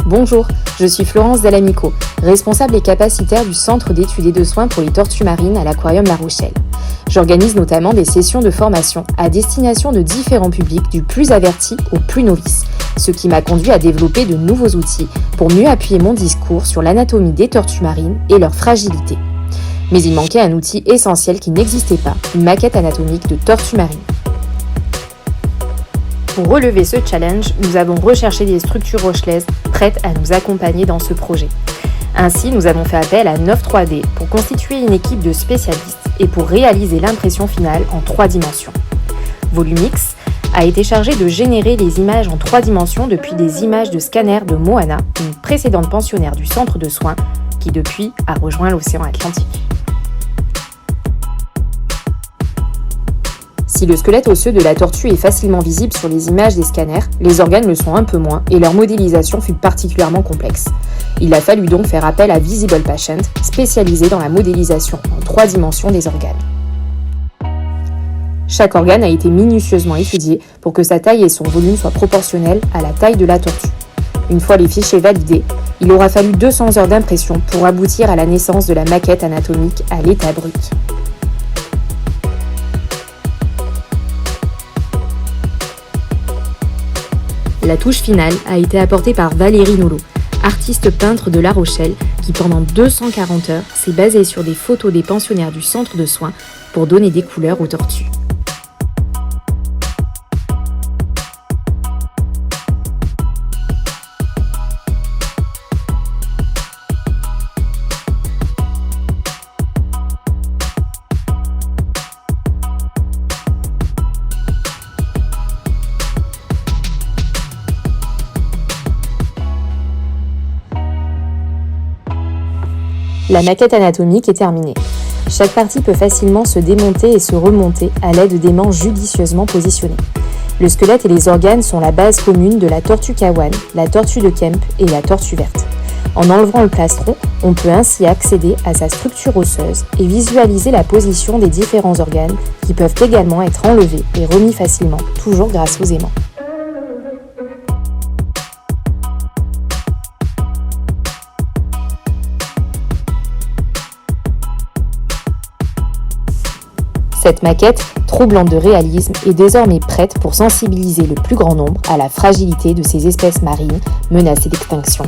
Bonjour, je suis Florence Dallamico, responsable et capacitaire du Centre d'études et de soins pour les tortues marines à l'Aquarium La Rochelle. J'organise notamment des sessions de formation à destination de différents publics, du plus averti au plus novice, ce qui m'a conduit à développer de nouveaux outils pour mieux appuyer mon discours sur l'anatomie des tortues marines et leur fragilité. Mais il manquait un outil essentiel qui n'existait pas, une maquette anatomique de tortues marines. Pour relever ce challenge, nous avons recherché des structures rochelaises prêtes à nous accompagner dans ce projet. Ainsi, nous avons fait appel à 9-3D pour constituer une équipe de spécialistes et pour réaliser l'impression finale en 3 dimensions. Volumix a été chargé de générer les images en 3 dimensions depuis des images de scanner de Moana, une précédente pensionnaire du centre de soins qui depuis a rejoint l'océan Atlantique. Si le squelette osseux de la tortue est facilement visible sur les images des scanners, les organes le sont un peu moins et leur modélisation fut particulièrement complexe. Il a fallu donc faire appel à Visible Patient, spécialisé dans la modélisation en 3 dimensions des organes. Chaque organe a été minutieusement étudié pour que sa taille et son volume soient proportionnels à la taille de la tortue. Une fois les fichiers validés, il aura fallu 200 heures d'impression pour aboutir à la naissance de la maquette anatomique à l'état brut. La touche finale a été apportée par Valérie Nolot, artiste peintre de La Rochelle, qui pendant 240 heures s'est basée sur des photos des pensionnaires du centre de soins pour donner des couleurs aux tortues. La maquette anatomique est terminée. Chaque partie peut facilement se démonter et se remonter à l'aide des manches judicieusement positionnées. Le squelette et les organes sont la base commune de la tortue kawan, la tortue de Kemp et la tortue verte. En enlevant le plastron, on peut ainsi accéder à sa structure osseuse et visualiser la position des différents organes qui peuvent également être enlevés et remis facilement, toujours grâce aux aimants. Cette maquette, troublante de réalisme, est désormais prête pour sensibiliser le plus grand nombre à la fragilité de ces espèces marines menacées d'extinction.